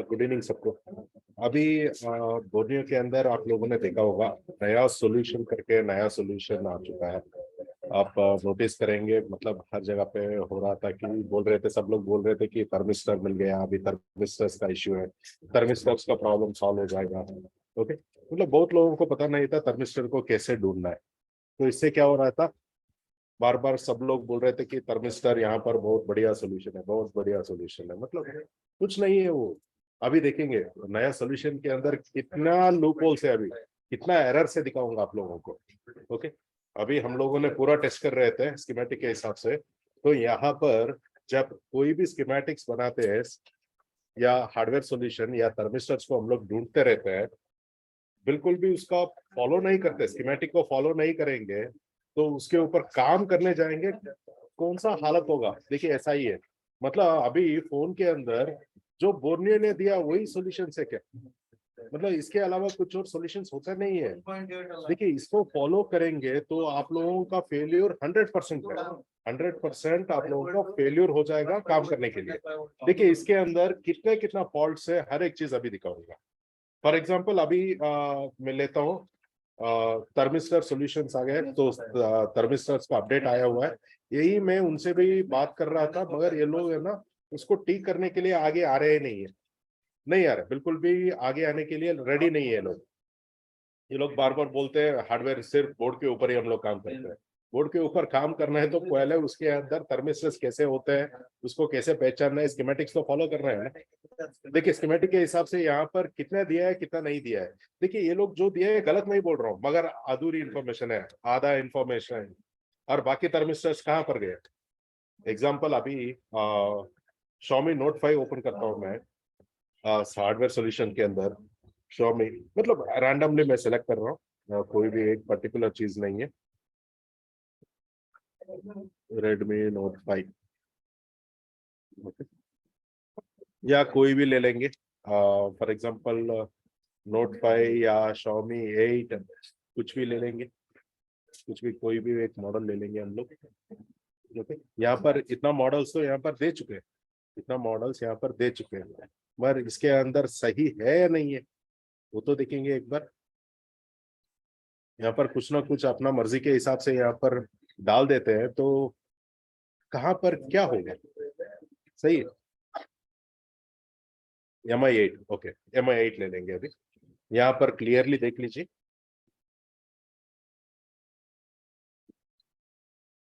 Good evening सबको। अभी Borneo के अंदर आप लोगों ने देखा होगा, नया सॉल्यूशन करके नया सॉल्यूशन आ चुका है। आप नोटिस करेंगे, मतलब हर जगह पे हो रहा था कि बोल रहे थे, सब लोग बोल रहे थे कि थर्मिस्टर मिल गया, अभी थर्मिस्टर्स का इश्यू है, थर्मिस्टर्स का प्रॉब्लम सॉल्व हो जाएगा। ओके, मतलब बहुत लोगों को पता नहीं था थर्मिस्टर को कैसे ढूंढना है। तो इससे क्या हो रहा था, बार बार सब लोग बोल रहे थे कि थर्मिस्टर यहाँ पर बहुत बढ़िया सोल्यूशन है, बहुत बढ़िया सोल्यूशन है। मतलब कुछ नहीं है वो। अभी देखेंगे नया सोल्यूशन के अंदर कितना लूप होल्स है, अभी कितना एरर से दिखाऊंगा आप लोगों को। ओके, अभी हम लोगों ने पूरा टेस्ट कर रहे थे स्कीमेटिक के हिसाब से। तो यहाँ पर जब कोई भी स्कीमेटिक्स बनाते हैं या हार्डवेयर सॉल्यूशन या थर्मिस्टर्स को हम लोग ढूंढते रहते हैं, बिल्कुल भी उसका फॉलो नहीं करते, स्कीमेटिक को फॉलो नहीं करेंगे, तो उसके ऊपर काम करने जाएंगे, कौन सा हालत होगा। देखिए ऐसा ही है, मतलब अभी फोन के अंदर जो बोर्नियो ने दिया वही सॉल्यूशन है क्या? मतलब इसके अलावा कुछ और सॉल्यूशंस होता नहीं है। देखिए इसको फॉलो करेंगे तो आप लोगों का फेल्यूर 100% है, 100% आप लोगों का फेल्यूर हो जाएगा काम करने के लिए। देखिए इसके अंदर कितना कितना फॉल्ट है, हर एक चीज अभी दिखाऊंगा। फॉर एग्जाम्पल अभी मैं लेता हूँ, थर्मिस्टर सॉल्यूशंस आ गए, तो थर्मिस्टर्स का अपडेट आया हुआ है। यही मैं उनसे भी बात कर रहा था, मगर ये लोग है ना, उसको ठीक करने के लिए आगे आ रहे नहीं है, नहीं आ रहे, बिल्कुल भी आगे आने के लिए रेडी नहीं है लोग। ये लोग बार बार बोलते हैं हार्डवेयर सिर्फ बोर्ड के ऊपर ही हम लोग काम करते हैं। बोर्ड के ऊपर काम करना है तो पहले उसके अंदर थर्मिस्टर्स कैसे होते हैं, उसको कैसे पहचानना है, स्कीमेटिक्स तो फॉलो करना है ना। देखिए स्कीमेटिक के हिसाब से यहाँ पर कितना दिया है कितना नहीं दिया है। देखिए ये लोग जो दिया है गलत नहीं बोल रहा हूँ, मगर अधूरी इंफॉर्मेशन है, आधा इंफॉर्मेशन है। और बाकी थर्मिस्टर्स कहाँ पर गए? एग्जाम्पल अभी Xiaomi Note 5 ओपन करता हूँ मैं हार्डवेयर सॉल्यूशन के अंदर। Xiaomi, मतलब रैंडमली मैं सेलेक्ट कर रहा हूँ, कोई भी एक पर्टिकुलर चीज नहीं है। Redmi Note 5, या कोई भी ले लेंगे, फॉर एग्जांपल नोट 5 या Xiaomi 8, कुछ भी ले लेंगे, कुछ भी कोई भी एक मॉडल ले लेंगे हम लोग। ओके, यहाँ पर इतना मॉडल्स तो यहाँ पर दे चुके हैं, इतना मॉडल्स यहाँ पर दे चुके हैं, मगर इसके अंदर सही है या नहीं है वो तो देखेंगे एक बार। यहाँ पर कुछ ना कुछ अपना मर्जी के हिसाब से यहाँ पर डाल देते हैं, तो कहाँ पर क्या होगा? सही है, MI 8, ओके, MI 8 ले लेंगे अभी। यहाँ पर क्लियरली देख लीजिए,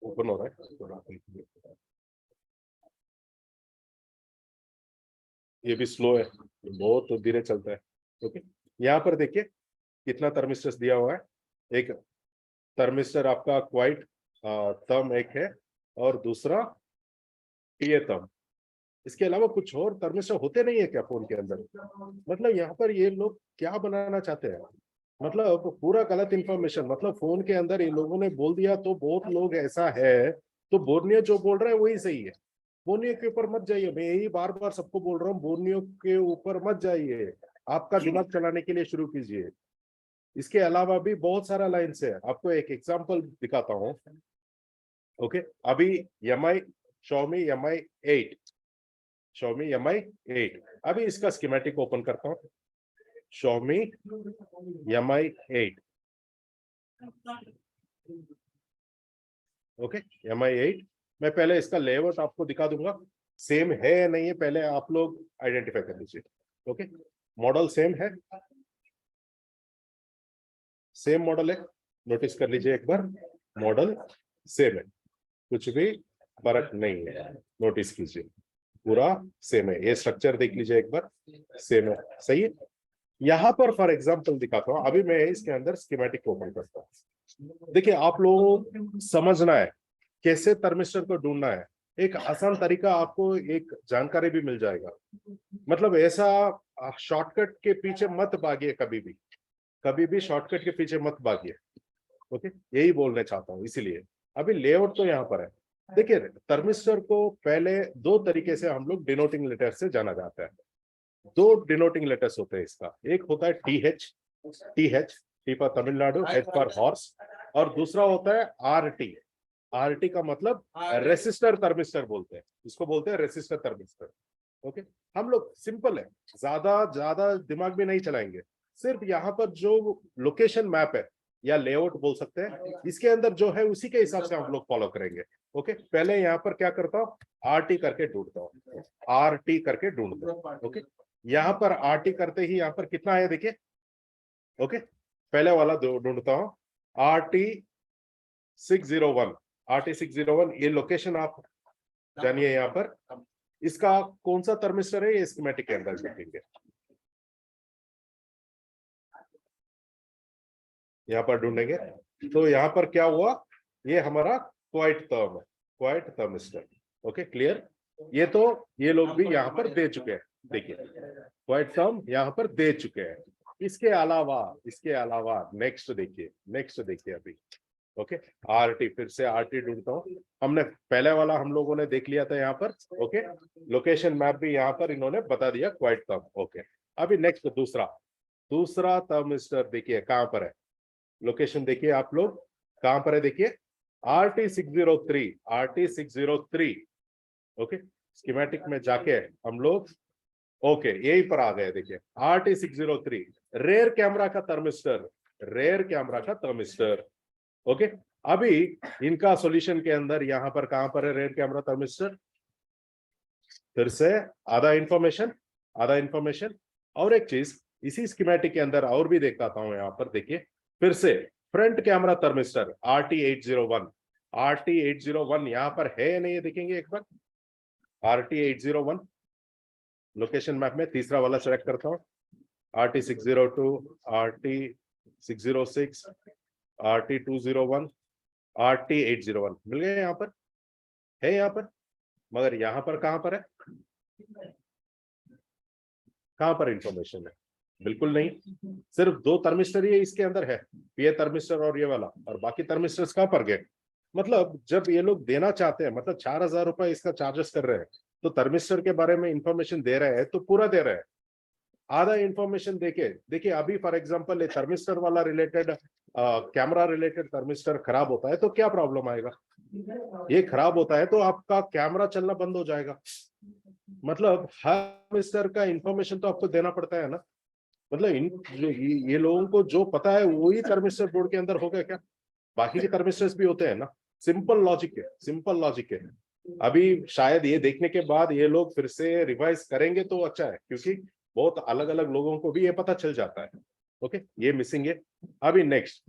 ओपन हो रहा है थोड़ा, ये भी स्लो है, बहुत धीरे चलता है। ओके, यहाँ पर देखिए कितना थर्मिस्टर दिया हुआ है। एक थर्मिस्टर आपका क्वाइट थम एक है, और दूसरा टीए थम। इसके अलावा कुछ और थर्मिस्टर होते नहीं है क्या फोन के अंदर? मतलब यहाँ पर ये लोग क्या बनाना चाहते हैं? मतलब पूरा गलत इंफॉर्मेशन, मतलब फोन के अंदर इन लोगों ने बोल दिया तो बहुत लोग ऐसा है, तो बोर्नियो जो बोल रहा है वही सही है। बोर्नियो के ऊपर मत जाइए, मैं यही बार बार सबको बोल रहा हूँ, बोर्नियो के ऊपर मत जाइए, आपका दिमाग चलाने के लिए शुरू कीजिए। इसके अलावा भी बहुत सारा लाइन्स है, आपको एक एग्जांपल दिखाता हूँ। ओके, अभी MI Xiaomi Mi 8, Xiaomi Mi 8, अभी इसका स्कीमेटिक ओपन करता हूँ। Xiaomi Mi 8, okay, MI 8। मैं पहले इसका लेआउट आपको दिखा दूंगा, सेम है या नहीं है पहले आप लोग आइडेंटिफाई कर लीजिए। ओके, मॉडल सेम है, सेम मॉडल है, नोटिस कर लीजिए एक बार, मॉडल सेम है, कुछ भी फर्क नहीं है, नोटिस कीजिए, पूरा सेम है। ये स्ट्रक्चर देख लीजिए एक बार, सेम है, सही है। यहाँ पर फॉर एग्जांपल दिखाता हूँ, अभी मैं इसके अंदर स्कीमेटिक ओपन करता हूँ। देखिए आप लोगों को समझना है कैसे थर्मिस्टर को ढूंढना है, एक आसान तरीका आपको एक जानकारी भी मिल जाएगा। मतलब ऐसा शॉर्टकट के पीछे मत भागिए, कभी भी, कभी भी शॉर्टकट के पीछे मत भागिए। ओके, यही बोलना चाहता हूँ, इसीलिए अभी लेआउट तो यहाँ पर है। देखिए थर्मिस्टर को पहले दो तरीके से हम लोग डिनोटिंग लेटर से जाना जाता है। दो डिनोटिंग लेटर्स होते हैं इसका, एक होता है T T for Tamil Nadu, H for horse, और दूसरा होता है RT। RT का मतलब रेसिस्टर थर्मिस्टर बोलते हैं, इसको बोलते हैं रेसिस्टर थर्मिस्टर। ओके, हम लोग सिंपल है, ज्यादा ज्यादा दिमाग भी नहीं चलाएंगे, सिर्फ यहाँ पर जो लोकेशन मैप है या लेआउट बोल सकते हैं, इसके अंदर जो है उसी के हिसाब से हम लोग फॉलो करेंगे। ओके, पहले यहाँ पर क्या करता हूँ, आरटी करके ढूंढता हूँ, आरटी करके ढूंढता हूँ। ओके, यहाँ पर आरटी करते ही यहाँ पर कितना है देखिए। ओके, पहले वाला ढूंढता हूँ, आरटी 601, आरटी 601, ये लोकेशन आप जानिए। यहाँ पर इसका कौन सा थर्मिस्टर है ये स्कीमेटिक के अंदर देखेंगे। यहाँ पर ढूंढेंगे तो यहाँ पर क्या हुआ, ये हमारा क्वाइट टर्म है, क्वाइट थर्मिस्टर। Okay, clear. ये तो ये लोग भी यहाँ पर दे चुके हैं, देखिए क्वाइट टर्म यहाँ पर दे चुके हैं। इसके अलावा नेक्स्ट देखिए, नेक्स्ट देखिए अभी। ओके, आरटी, फिर से आरटी ढूंढता हूँ। हमने पहले वाला हम लोगों ने देख लिया था यहाँ पर। ओके, लोकेशन मैप भी यहाँ पर इन्होंने बता दिया, क्वाइट टर्म। ओके, अभी नेक्स्ट दूसरा थर्मिस्टर देखिए कहाँ पर है, लोकेशन देखिए आप लोग कहां पर है, देखिए RT603, RT603। ओके, स्कीमेटिक में जाके हम लोग ओके यही पर आ गए, देखिए RT603, रेयर कैमरा का थर्मिस्टर, रेयर कैमरा का थर्मिस्टर। ओके, अभी इनका सॉल्यूशन के अंदर यहां पर कहां पर है रेयर कैमरा थर्मिस्टर, फिर से आधा इंफॉर्मेशन। और एक चीज इसी स्कीमेटिक के अंदर और भी दिखाता हूं, यहां पर देखिए फिर से front camera thermistor RT801, RT801 यहां पर है या नहीं है देखेंगे एक बार। RT801 लोकेशन मैप में तीसरा वाला सेलेक्ट करता हूं, RT602, RT606, RT201, RT801 मिल गए, यहाँ पर है, यहाँ पर। मगर यहाँ पर कहां पर है, कहां पर इंफॉर्मेशन है, बिल्कुल नहीं। सिर्फ दो थर्मिस्टर ही इसके अंदर है, ये थर्मिस्टर और ये वाला, और बाकी थर्मिस्टर्स कहां पर गए। मतलब जब ये लोग देना चाहते हैं, मतलब 4,000 रुपए इसका चार्जेस कर रहे हैं, तो थर्मिस्टर के बारे में इंफॉर्मेशन दे रहे हैं तो पूरा दे रहे हैं, आधा इंफॉर्मेशन देके देखिए। अभी फॉर एग्जांपल ये थर्मिस्टर वाला रिलेटेड, कैमरा रिलेटेड थर्मिस्टर खराब होता है तो क्या प्रॉब्लम आएगा, ये खराब होता है तो आपका कैमरा चलना बंद हो जाएगा। मतलब हर मिस्टर का इंफॉर्मेशन तो आपको देना पड़ता है ना। मतलब इन जो ये लोगों को जो पता है वही थर्मिस्टर बोर्ड के अंदर होगा क्या, बाकी के थर्मिस्टर्स भी होते हैं ना। सिंपल लॉजिक है, सिंपल लॉजिक है। अभी शायद ये देखने के बाद ये लोग फिर से रिवाइज करेंगे तो अच्छा है, क्योंकि बहुत अलग अलग लोगों को भी ये पता चल जाता है। ओके, ये मिसिंग है। अभी next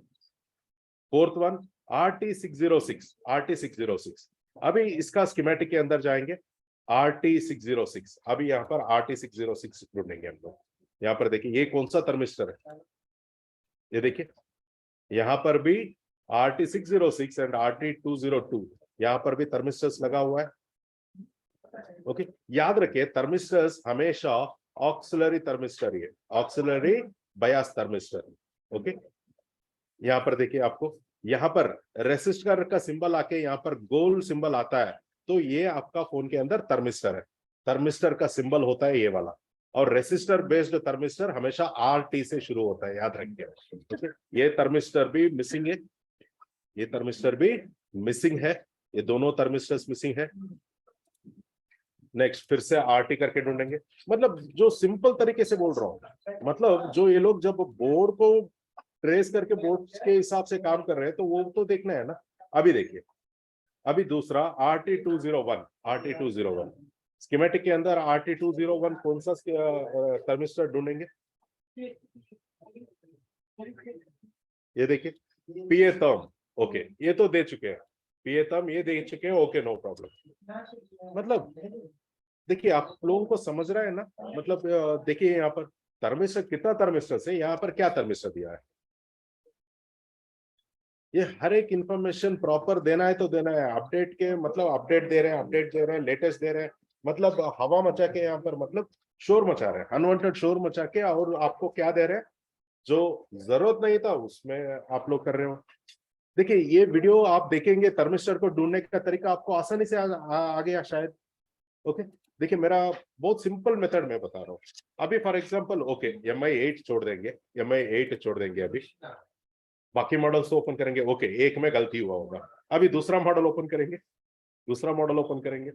fourth one, RT606, RT606। अभी इसका स्कीमेटिक के अंदर जाएंगे, RT606। अभी यहाँ पर RT606 ढूंढेंगे हम लोग। यहाँ पर देखिए ये कौन सा थर्मिस्टर है, ये देखिए यहाँ पर भी RT606 एंड RT202, यहाँ पर भी थर्मिस्टर्स लगा हुआ है। ओके, याद रखिए थर्मिस्टर्स हमेशा ऑक्सिलरी थर्मिस्टर, ये ऑक्सिलरी बायस थर्मिस्टर। ओके, यहाँ पर देखिए आपको यहाँ पर रेसिस्टर का सिंबल आके यहाँ पर गोल सिंबल आता है, तो ये आपका फोन के अंदर थर्मिस्टर है। थर्मिस्टर का सिंबल होता है ये वाला, और रेसिस्टर बेस्ड थर्मिस्टर हमेशा RT से शुरू होता है, याद रखिए। ओके, ये थर्मिस्टर भी मिसिंग है, ये थर्मिस्टर भी मिसिंग है, ये दोनों थर्मिस्टर्स मिसिंग है। नेक्स्ट फिर से RT करके ढूंढेंगे। मतलब जो सिंपल तरीके से बोल रहा हूँ, मतलब जो ये लोग जब बोर्ड को ट्रेस करके बोर्ड के हिसाब से काम कर रहे हैं तो वो तो देखना है ना। अभी देखिए, अभी दूसरा RT201, RT201 स्कीमेटिक के अंदर RT201 कौन सा थर्मिस्टर ढूंढेंगे, ये देखिए PA थर्म। ओके, ये तो दे चुके हैं, PA थर्म ये दे चुके हैं, ओके नो प्रॉब्लम। मतलब देखिए आप लोगों को समझ रहा है ना, मतलब देखिए यहाँ पर थर्मिस्टर, कितना थर्मिस्टर से यहाँ पर क्या थर्मिस्टर दिया है, ये हर एक इंफॉर्मेशन प्रॉपर देना है तो देना है। अपडेट के मतलब अपडेट दे रहे हैं, अपडेट दे रहे हैं, लेटेस्ट दे रहे हैं, मतलब हवा मचा के यहाँ पर मतलब शोर मचा रहे हैं, अनवांटेड शोर मचा के, और आपको क्या दे रहे हैं जो जरूरत नहीं था उसमें आप लोग कर रहे हो। देखिए ये वीडियो आप देखेंगे, थर्मिस्टर को ढूंढने का तरीका आपको आसानी से आ गया शायद। ओके, देखिए मेरा बहुत सिंपल मेथड मैं बता रहा हूँ। अभी फॉर एग्जांपल ओके MI8 छोड़ देंगे, MI8 छोड़ देंगे, अभी बाकी मॉडल्स तो ओपन करेंगे। ओके, एक में गलती हुआ होगा, अभी दूसरा मॉडल ओपन करेंगे, दूसरा मॉडल ओपन करेंगे।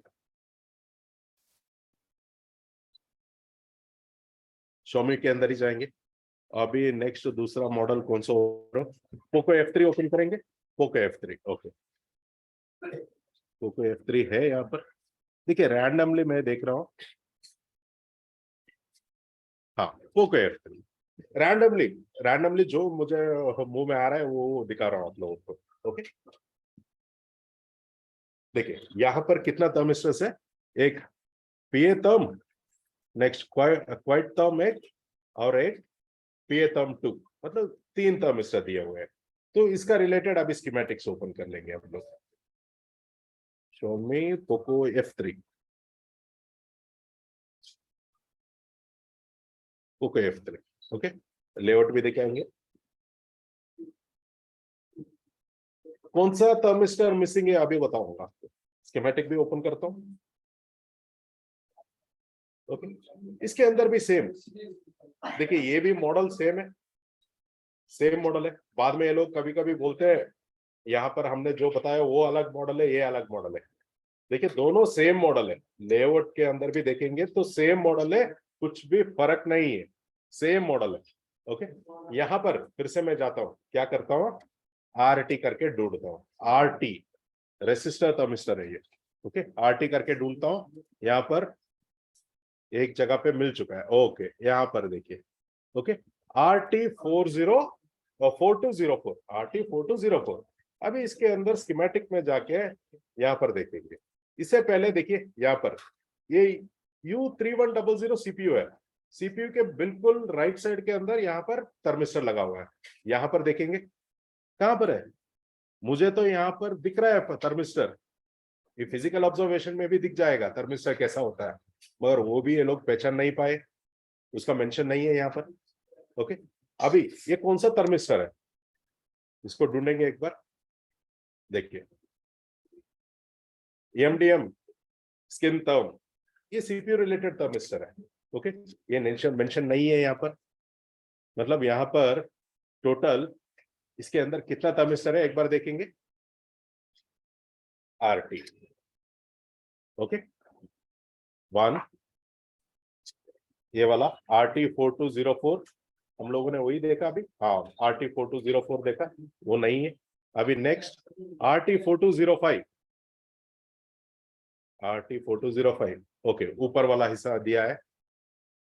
Xiaomi के अंदर ही जाएंगे। अभी नेक्स्ट दूसरा मॉडल कौन सा पोको F3 ओपन करेंगे। Poco F3 okay, Poco F3 है यहाँ पर। देखिए रैंडमली मैं देख रहा हूँ, हाँ पोको F3 रैंडमली रैंडमली जो मुझे मुंह में आ रहा है वो दिखा रहा हूँ आप लोगों को। ओके देखिए यहाँ पर कितना थर्मिस्टर्स है, एक पीए थर्म, नेक्स्ट क्वाइट थर्म एक, और एक पीए थर्म 2, मतलब 3 थर्मिस्टर दिए हुए हैं। तो इसका रिलेटेड अभी स्कीमेटिक्स ओपन कर लेंगे हम लोग। Xiaomi Poco F3, Poco F3 okay, layout भी दिखाएंगे। कौन सा थर्मिस्टर मिसिंग है अभी बताऊंगा आपको। स्कीमेटिक भी ओपन करता हूं। ओके इसके अंदर भी सेम, देखिए ये भी मॉडल सेम है, सेम मॉडल है। बाद में ये लोग कभी कभी बोलते हैं यहाँ पर हमने जो बताया वो अलग मॉडल है, ये अलग मॉडल है। देखिए दोनों सेम मॉडल है, लेआउट के अंदर भी देखेंगे तो सेम मॉडल है, कुछ भी फर्क नहीं है, सेम मॉडल है। ओके यहाँ पर फिर से मैं जाता हूँ, क्या करता हूँ, RT करके ढूंढता हूँ। RT रेसिस्टर थर्मिस्टर है ये। ओके RT करके ढूंढता हूँ, यहाँ पर एक जगह पे मिल चुका है। ओके यहाँ पर देखिए, ओके RT4204, RT4204। अभी इसके अंदर स्कीमेटिक में जाके यहाँ पर देखेंगे। इससे पहले देखिए यहाँ पर ये U3100 सीपीयू है, सीपीयू के बिल्कुल राइट साइड के अंदर यहाँ पर थर्मिस्टर लगा हुआ है। यहाँ पर देखेंगे कहां पर है, मुझे तो यहाँ पर दिख रहा है थर्मिस्टर, ये फिजिकल ऑब्जर्वेशन में भी दिख जाएगा थर्मिस्टर कैसा होता है, मगर वो भी ये लोग पहचान नहीं पाए, उसका मेंशन नहीं है यहाँ पर। ओके अभी ये कौन सा थर्मिस्टर है, इसको ढूंढेंगे एक बार। देखिए EMDM स्किन थर्म, ये सीपीयू रिलेटेड थर्मिस्टर है। ओके ये मेंशन नहीं है यहाँ पर, मतलब यहाँ पर टोटल इसके अंदर कितना थर्मिस्टर है एक बार देखेंगे। RT ओके 1, ये वाला RT4204 हम लोगों ने वही देखा अभी, हाँ RT4204 देखा, वो नहीं है। अभी नेक्स्ट RT4205, RT4205 ओके ऊपर वाला हिस्सा दिया है।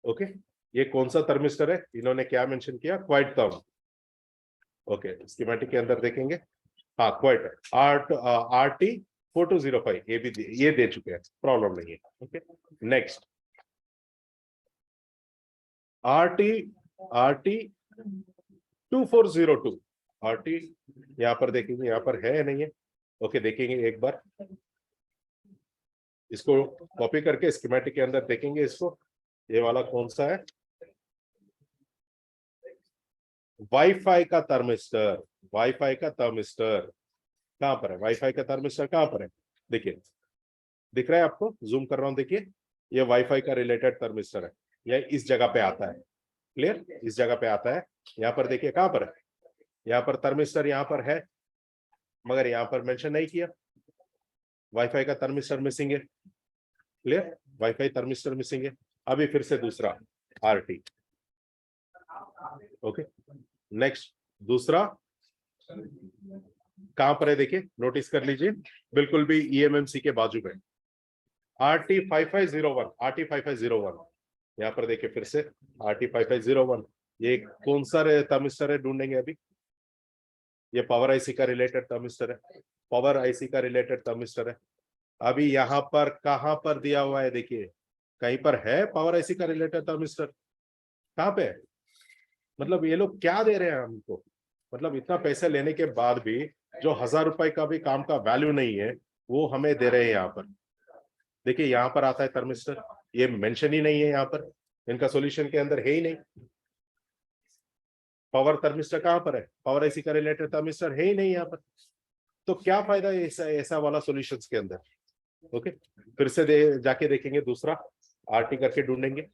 ओके ये कौन सा थर्मिस्टर है, इन्होंने क्या मेंशन किया, क्वाइट थर्म। ओके स्कीमेटिक के अंदर देखेंगे, हाँ क्वाइट RT4205 ये भी ये दे चुके हैं, प्रॉब्लम नहीं है। ओके नेक्स्ट RT2402, RT यहाँ पर देखेंगे, यहाँ पर है नहीं है। ओके देखेंगे एक बार, इसको कॉपी करके स्कीमेटिक के अंदर देखेंगे इसको, ये वाला कौन सा है, वाईफाई का थर्मिस्टर, वाईफाई का थर्मिस्टर कहां पर है, वाईफाई का थर्मिस्टर कहां पर है, देखिए दिख रहा है आपको, जूम कर रहा हूं, देखिए ये वाईफाई का रिलेटेड थर्मिस्टर है, यह इस जगह पे आता है, क्लियर, इस जगह पे आता है। यहाँ पर देखिए कहां पर है, यहाँ पर थर्मिस्टर यहाँ पर है, मगर यहाँ पर मेंशन नहीं किया, वाईफाई का थर्मिस्टर मिसिंग है, क्लियर, वाईफाई थर्मिस्टर मिसिंग है। अभी फिर से दूसरा RT, ओके नेक्स्ट दूसरा कहां पर है, देखिए नोटिस कर लीजिए, बिल्कुल भी EMMC के बाजू में RT5501, RT5501 यहाँ पर देखिए फिर से RT5501, ये कौन सा थर्मिस्टर है ढूंढेंगे अभी, ये पावर आईसी का रिलेटेड थर्मिस्टर है, पावर आईसी का रिलेटेड थर्मिस्टर है। अभी यहाँ पर कहां पर दिया हुआ है, देखिए कहीं पर है पावर आईसी का रिलेटेड थर्मिस्टर, कहां पे है, मतलब ये लोग क्या दे रहे हैं हमको, मतलब इतना पैसे लेने के बाद भी जो 1000 रुपए का भी काम का वैल्यू नहीं है वो हमें दे रहे हैं। यहाँ पर देखिए यहाँ पर आता है थर्मिस्टर, ये मेंशन ही नहीं है यहाँ पर, इनका सॉल्यूशन के अंदर है ही नहीं। पावर थर्मिस्टर कहां पर है, पावर आईसी का रिलेटेड थर्मिस्टर है ही नहीं यहाँ पर, तो क्या फायदा है ऐसा वाला सॉल्यूशंस के अंदर। ओके फिर से जाके देखेंगे दूसरा RT करके ढूंढेंगे।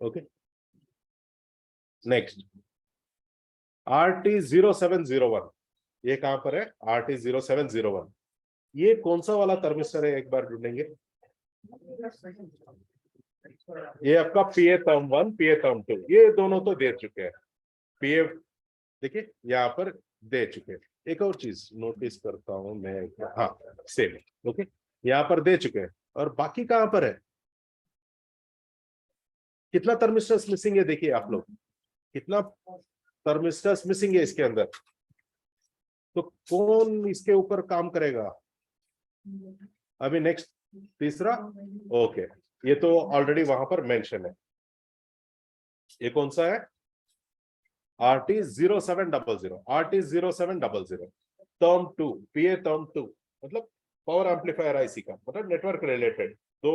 ओके नेक्स्ट RT0701, ये कहां पर है, RT0701, ये कौन सा वाला थर्मिस्टर है एक बार ढूंढेंगे। ये आपका पीए टर्म 1, पीए टर्म 2, ये दोनों तो दे चुके हैं। पीए देखिए यहाँ पर दे चुके हैं। एक और चीज नोटिस करता हूं मैं, हाँ सेम, ओके, यहाँ पर दे चुके हैं। और बाकी कहां पर है, कितना थर्मिस्टर्स मिसिंग है, देखिए आप लोग, कितना थर्मिस्टर्स मिसिंग है इसके अंदर। तो कौन इसके ऊपर काम करेगा अभी नेक्स्ट, तीसरा, ओके, ये तो ऑलरेडी वहां पर मेंशन है। ये कौन सा है, RT0700, RT0700 टर्म 2, पीए टर्म 2, मतलब पावर एम्पलीफायर आईसी का, मतलब नेटवर्क रिलेटेड दो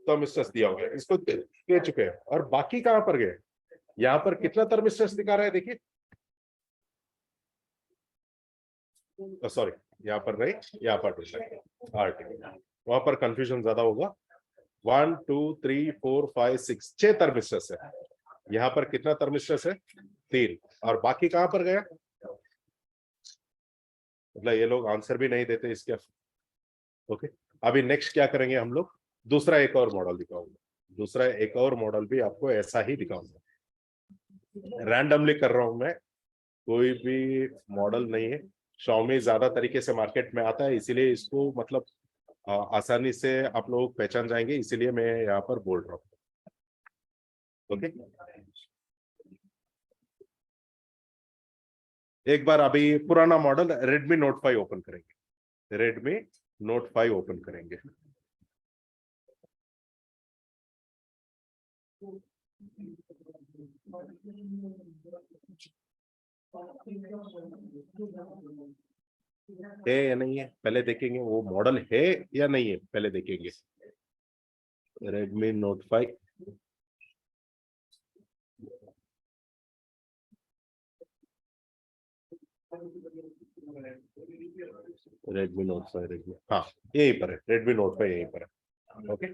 थर्मिस्टर्स दिया हुआ है, इसको दे चुके हैं। और बाकी कहां पर गए, यहाँ पर कितना थर्मिस्टर्स दिखा रहा है, देखिए, सॉरी यहाँ पर नहीं, यहाँ पर RT, वहां पर कंफ्यूजन ज्यादा होगा। 1 2 3 4 5 6, 6 थर्मिस्टर्स है। यहाँ पर कितना थर्मिस्टर्स है, 3। और बाकी कहां पर गया, मतलब ये लोग आंसर भी नहीं देते इसके। ओके, अभी नेक्स्ट क्या करेंगे हम लोग, दूसरा एक और मॉडल दिखाऊंगा, दूसरा एक और मॉडल भी आपको ऐसा ही दिखाऊंगा। रैंडमली कर रहा हूं मैं, कोई भी मॉडल नहीं है। Xiaomi ज्यादा तरीके से मार्केट में आता है, इसीलिए इसको मतलब आसानी से आप लोग पहचान जाएंगे, इसीलिए मैं यहाँ पर बोल रहा हूँ। ओके, एक बार अभी पुराना मॉडल Redmi Note 5 ओपन करेंगे, Redmi Note 5 ओपन करेंगे। है या नहीं है पहले देखेंगे, वो मॉडल है या नहीं है पहले देखेंगे। Redmi Note 5, Redmi Note 5, Redmi, हाँ यहीं पर है, Redmi Note 5 यहीं पर है। ओके,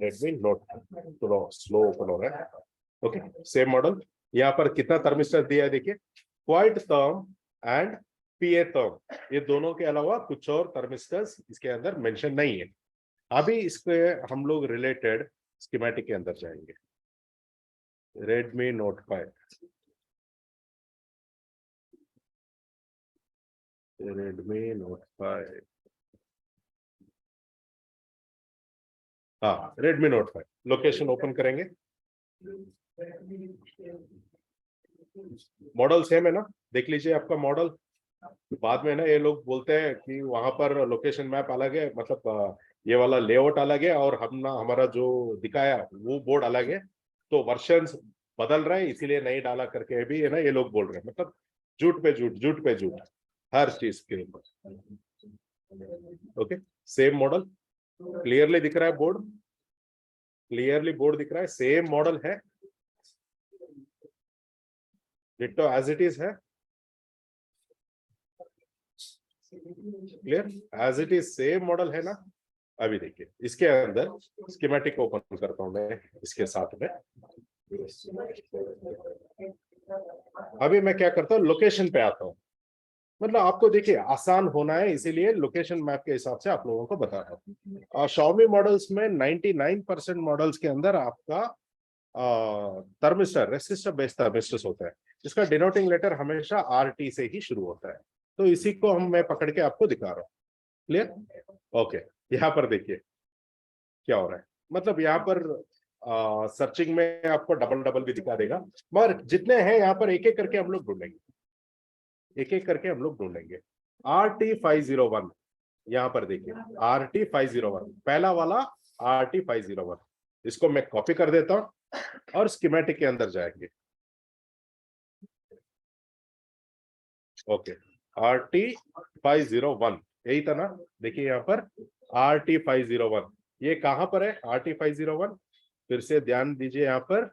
Redmi Note, थोड़ा स्लो ओपन हो रहा है। ओके, सेम मॉडल, यहाँ पर कितना थर्मिस्टर दिया है देखिए, quite therm and PA therm, ये दोनों के अलावा कुछ और थर्मिस्टर्स इसके अंदर मेंशन नहीं है। अभी इसके हम लोग रिलेटेड स्कीमेटिक के अंदर जाएंगे। Redmi Note 5, Redmi Note 5, हाँ Redmi Note 5, लोकेशन ओपन करेंगे, मॉडल सेम है ना, देख लीजिए आपका मॉडल। बाद में ना ये लोग बोलते हैं कि वहां पर लोकेशन मैप अलग है, मतलब ये वाला लेआउट अलग है, और हम ना हमारा जो दिखाया वो बोर्ड अलग है, तो वर्जन्स बदल रहा है, इसीलिए नहीं डाला करके भी है ना ये लोग बोल रहे हैं, मतलब झूठ पे झूठ, झूठ पे झूठ, हर चीज के ऊपर। ओके, सेम मॉडल, क्लियरली दिख रहा है बोर्ड, क्लियरली बोर्ड दिख रहा है, सेम मॉडल है, डिट्टो एज इट इज है, clear as it is, same model है ना। अभी देखिए इसके अंदर स्कीमेटिक ओपन करता हूं मैं इसके साथ में। अभी मैं क्या करता हूँ, लोकेशन पे आता हूँ, मतलब आपको देखिए आसान होना है, इसीलिए लोकेशन मैप के हिसाब से आप लोगों को बता रहा हूँ। और Xiaomi मॉडल्स में 99% मॉडल्स के अंदर आपका थर्मिस्टर, रेसिस्टर बेस्ड थर्मिस्टर्स होता है, जिसका डिनोटिंग लेटर हमेशा RT से ही शुरू होता है। तो इसी को हम मैं पकड़ के आपको दिखा रहा हूँ, क्लियर, ओके। यहाँ पर देखिए क्या हो रहा है, मतलब यहाँ पर सर्चिंग में आपको डबल डबल भी दिखा देगा, मगर जितने हैं यहाँ पर एक एक करके हम लोग ढूंढेंगे, एक एक करके हम लोग ढूंढेंगे। RT501, यहाँ पर देखिए RT501, पहला वाला RT501, इसको मैं कॉपी कर देता हूं और स्कीमेटिक के अंदर जाएंगे। ओके, RT501 यही था ना, देखिए यहाँ पर RT501, ये कहां पर है RT501, फिर से ध्यान दीजिए, यहाँ पर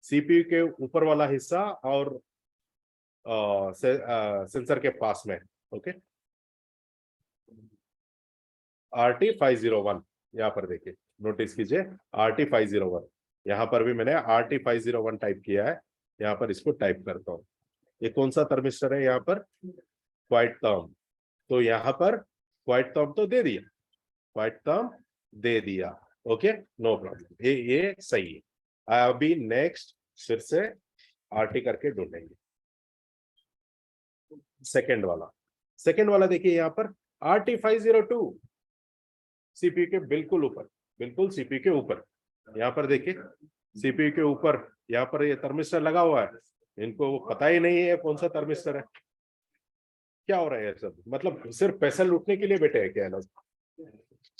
CPU के ऊपर वाला हिस्सा और सेंसर के पास में। ओके, RT501, यहाँ पर देखिए, नोटिस कीजिए RT501, यहाँ पर भी मैंने RT501 टाइप किया है, यहाँ पर इसको टाइप करता हूँ। ये कौन सा थर्मिस्टर है यहाँ पर, क्वाइट टर्म, तो यहाँ पर क्वाइट टर्म तो दे दिया, क्वाइट टर्म दे दिया, ओके नो प्रॉब्लम, ये सही है। अभी नेक्स्ट फिर से आरटी करके ढूंढेंगे सेकंड वाला देखिए यहाँ पर आरटी 502 सीपीयू के बिल्कुल ऊपर, बिल्कुल सीपीयू के ऊपर, यहाँ पर देखिए सीपीयू के ऊपर यहाँ पर ये थर्मिस्टर लगा हुआ है, इनको पता ही नहीं है कौन सा थर्मिस्टर है। क्या हो रहा है सब, मतलब सिर्फ पैसा लूटने के लिए बैठे हैं क्या लोग।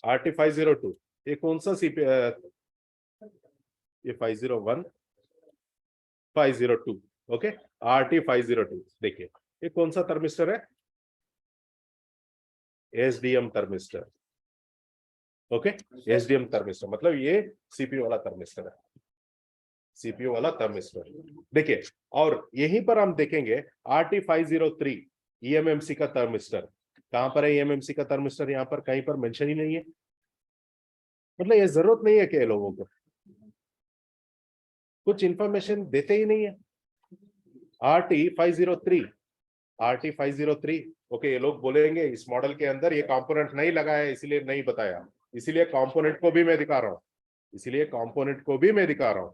आरटी 502 ये कौन सा सीपी, ये 501 502 ओके, आरटी 502 देखिए ये कौन सा थर्मिस्टर है, SDM thermistor, okay SDM thermistor, मतलब ये सीपीयू वाला थर्मिस्टर है, सीपीयू वाला थर्मिस्टर देखिए। और यहीं पर हम देखेंगे आरटी 503 ईएमएमसी का थर्मिस्टर, कहां पर है ईएमएमसी का थर्मिस्टर, यहाँ पर कहीं पर मेंशन ही नहीं है, मतलब ये जरूरत नहीं है कि लोगों को कुछ इंफॉर्मेशन देते ही नहीं है। आरटी 503 आरटी 503 ओके, ये लोग बोलेंगे इस मॉडल के अंदर ये कंपोनेंट नहीं लगा है इसलिए नहीं बताया, इसीलिए कंपोनेंट को भी मैं दिखा रहा हूं, इसीलिए कंपोनेंट को भी मैं दिखा रहा हूं।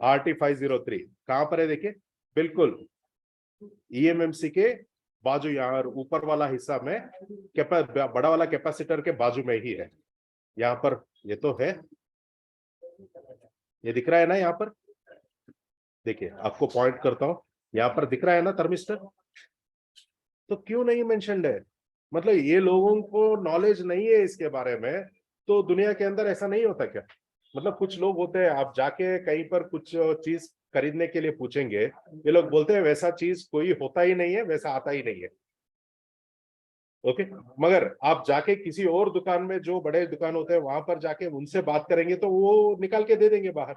आरटी 503 कहां पर है देखिए, बिल्कुल ईएमएमसी के बाजू, यहाँ ऊपर वाला हिस्सा में बड़ा वाला कैपेसिटर के बाजू में ही है, यहाँ पर ये तो है, ये दिख रहा है ना, यहाँ पर देखिए आपको पॉइंट करता हूं, यहाँ पर दिख रहा है ना थर्मिस्टर, तो क्यों नहीं मेंशन्ड है, मतलब ये लोगों को नॉलेज नहीं है इसके बारे में। तो दुनिया के अंदर ऐसा नहीं होता क्या, मतलब कुछ लोग होते हैं, आप जाके कहीं पर कुछ चीज खरीदने के लिए पूछेंगे, ये लोग बोलते हैं वैसा चीज कोई होता ही नहीं है, वैसा आता ही नहीं है, ओके। मगर आप जाके किसी और दुकान में, जो बड़े दुकान होते हैं वहां पर जाके उनसे बात करेंगे तो वो निकाल के दे देंगे बाहर,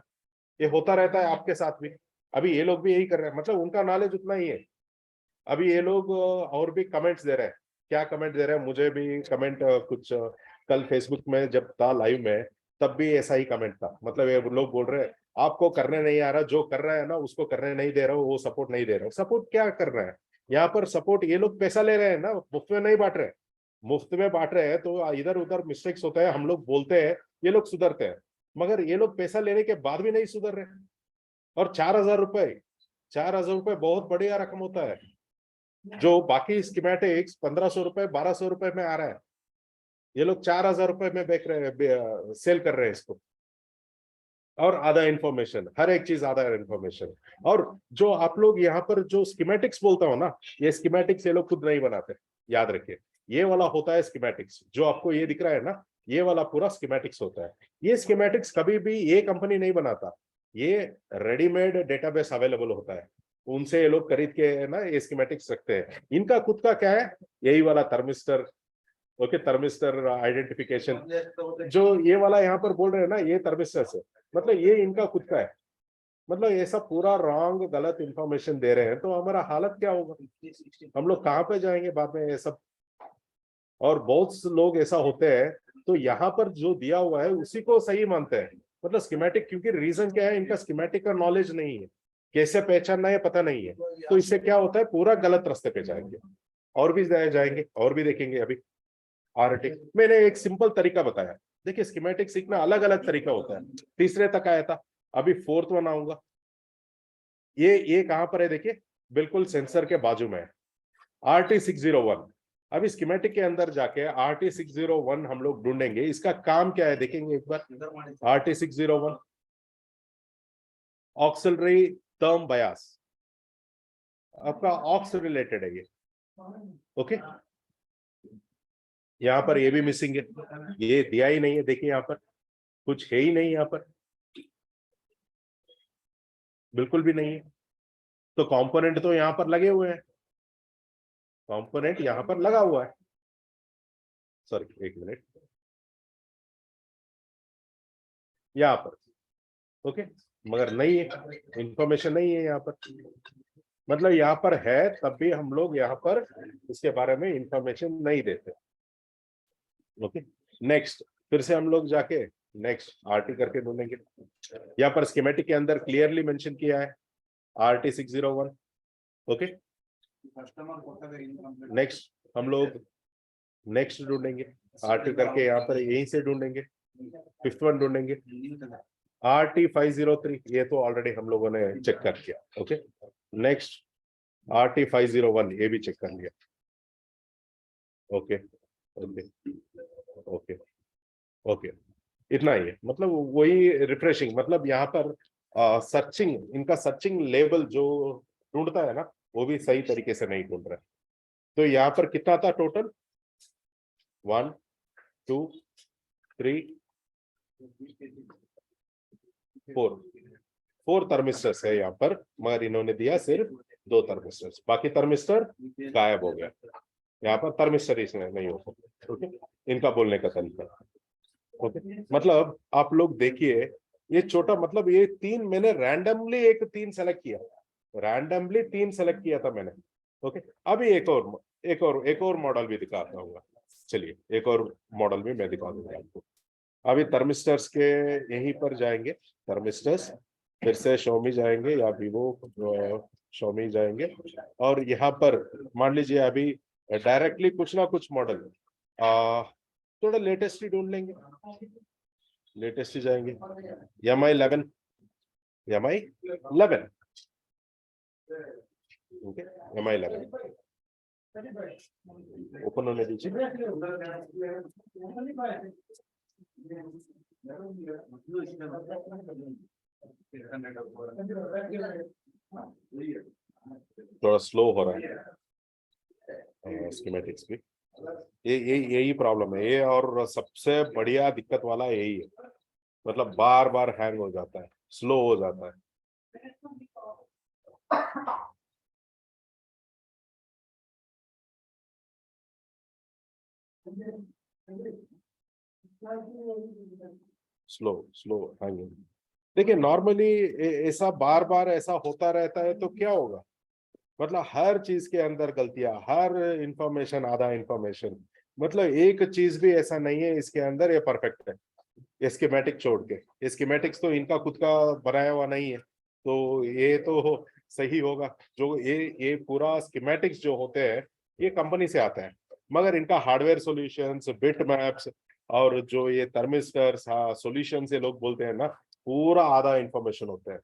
ये होता रहता है आपके साथ भी। अभी ये लोग भी यही कर रहे हैं, मतलब उनका नॉलेज उतना ही है। अभी ये लोग और भी कमेंट्स दे रहे हैं, क्या कमेंट दे रहे हैं, मुझे भी कमेंट कुछ कल फेसबुक में जब था लाइव में, तब भी ऐसा ही कमेंट था, मतलब ये लोग बोल रहे हैं आपको करने नहीं आ रहा, जो कर रहा है ना उसको करने नहीं दे रहा हो, वो सपोर्ट नहीं दे रहा हो। सपोर्ट क्या कर रहा है यहाँ पर, सपोर्ट ये लोग पैसा ले रहे हैं ना, मुफ्त में नहीं बांट रहे, मुफ्त में बांट रहे हैं तो इधर उधर मिस्टेक्स होता है, हम लोग बोलते हैं, ये लोग सुधरते हैं, मगर ये लोग पैसा लेने के बाद भी नहीं सुधर रहे। और 4,000 रुपए, 4,000 रुपए बहुत बढ़िया रकम होता है, जो बाकी स्कीमेटिक्स 1,500 रुपए 1,200 रुपए में आ रहा है, ये लोग 4,000 रुपए में बेच रहे हैं, सेल कर रहे हैं इसको। और आधा इंफॉर्मेशन, हर एक चीज आधा इंफॉर्मेशन। और जो आप लोग यहाँ पर जो स्कीमेटिक्स बोलता हो ना, ये स्कीमेटिक्स ये लोग खुद नहीं बनाते, याद रखिए, ये वाला होता है स्कीमेटिक्स, जो आपको ये दिख रहा है ना, ये वाला पूरा स्कीमेटिक्स होता है। ये स्कीमेटिक्स कभी भी ये कंपनी नहीं बनाता, ये रेडीमेड डेटाबेस अवेलेबल होता है, उनसे ये लोग खरीद के ना ये स्कीमेटिक्स रखते हैं। इनका खुद का क्या है, यही वाला थर्मिस्टर, ओके थर्मिस्टर आइडेंटिफिकेशन, जो ये वाला यहाँ पर बोल रहे हैं ना, ये थर्मिस्टर से, मतलब ये इनका खुद का है, मतलब ये सब पूरा रॉन्ग गलत इंफॉर्मेशन दे रहे हैं, तो हमारा हालत क्या होगा, हम लोग कहाँ पे जाएंगे बाद में ये सब। और बहुत से लोग ऐसा होते हैं, तो यहाँ पर जो दिया हुआ है उसी को सही मानते हैं, मतलब स्कीमेटिक, क्योंकि रीजन क्या है, इनका स्कीमेटिक का नॉलेज नहीं है, कैसे पहचानना है पता नहीं है, तो इससे क्या होता है, पूरा गलत रास्ते पे जाएंगे। और भी जाएंगे और भी देखेंगे। अभी आरटी मैंने एक सिंपल तरीका बताया, देखिए स्कीमेटिक सीखना अलग अलग तरीका होता है, तीसरे तक आया था, अभी फोर्थ वन आऊंगा। ये कहां पर है देखिए, बिल्कुल सेंसर के बाजू में है, आरटी 601। अभी स्कीमेटिक के अंदर जाके आरटी 601 हम लोग ढूंढेंगे, इसका काम क्या है देखेंगे एक बार। आरटी 601 ऑक्सिलरी टर्म बयास, आपका ऑक्स रिलेटेड है ये, ओके। यहाँ पर ये भी मिसिंग है, ये दिया ही नहीं है, देखिए यहाँ पर कुछ है ही नहीं, यहाँ पर बिल्कुल भी नहीं है। तो कंपोनेंट तो यहाँ पर लगे हुए हैं, कंपोनेंट यहाँ पर लगा हुआ है, सॉरी एक मिनट, यहाँ पर ओके, मगर नहीं है, इंफॉर्मेशन नहीं है यहाँ पर, मतलब यहाँ पर है तब भी हम लोग यहाँ पर इसके बारे में इंफॉर्मेशन नहीं देते, ओके। नेक्स्ट फिर से हम लोग जाके नेक्स्ट आरटी करके ढूंढेंगे, यहाँ पर स्कीमेटिक के अंदर क्लियरली मेंशन किया है आरटी 601, ओके। नेक्स्ट हम लोग नेक्स्ट ढूंढेंगे, RT करके यहाँ पर यहीं से ढूंढेंगे, फिफ्थ वन ढूंढेंगे, RT503, ये तो ऑलरेडी हम लोगों ने चेक कर लिया। ओके, नेक्स्ट RT501, ये भी चेक कर लिया। ओके ओके ओके ओके, इतना ही है। मतलब वही रिफ्रेशिंग, मतलब यहाँ पर सर्चिंग, इनका सर्चिंग लेवल जो ढूंढता है ना, वो भी सही तरीके से नहीं ढूंढ रहा है। तो यहाँ पर कितना था टोटल, 1 2 3 4 थर्मिस्टर्स है यहाँ पर, मगर इन्होंने दिया सिर्फ 2 थर्मिस्टर्स, बाकी थर्मिस्टर गायब हो गया। यहाँ पर थर्मिस्टर इसमें नहीं हो सकता। ओके, इनका बोलने का तरीका। ओके, मतलब आप लोग देखिए, ये छोटा, मतलब ये 3 मैंने रैंडमली 3 सेलेक्ट किया, रैंडमली 3 सेलेक्ट किया था मैंने। ओके, अभी एक और मॉडल भी दिखाता हूँ। चलिए एक और मॉडल भी मैं दिखा दूंगा आपको। अभी थर्मिस्टर्स के यहीं पर जाएंगे, थर्मिस्टर्स, फिर से Xiaomi जाएंगे या Vivo Xiaomi जाएंगे, और यहाँ पर मान लीजिए अभी डायरेक्टली कुछ ना कुछ मॉडल थोड़ा लेटेस्ट ही ढूंढ लेंगे, लेटेस्ट ही जाएंगे, MI11, MI11, okay, MI11 open होने दीजिए। थोड़ा स्लो हो रहा है स्कीमेटिक्स भी, यही प्रॉब्लम है ये, और सबसे बढ़िया दिक्कत वाला यही है, मतलब बार बार हैंग हो जाता है, स्लो हो जाता है। Slow hanging. देखिए नॉर्मली ऐसा बार बार ऐसा होता रहता है तो क्या होगा, मतलब हर चीज के अंदर गलतियां, हर इंफॉर्मेशन आधा इंफॉर्मेशन, मतलब एक चीज भी ऐसा नहीं है इसके अंदर ये परफेक्ट है, स्कीमेटिक छोड़ के। स्कीमेटिक्स तो इनका खुद का बनाया हुआ नहीं है, तो ये तो सही होगा। जो ये पूरा स्कीमेटिक्स जो होते हैं ये कंपनी से आता है, मगर इनका हार्डवेयर सॉल्यूशंस, बिट मैप्स, और जो ये थर्मिस्टर्स, हाँ सॉल्यूशन से लोग बोलते हैं ना, पूरा आधा इंफॉर्मेशन होता है,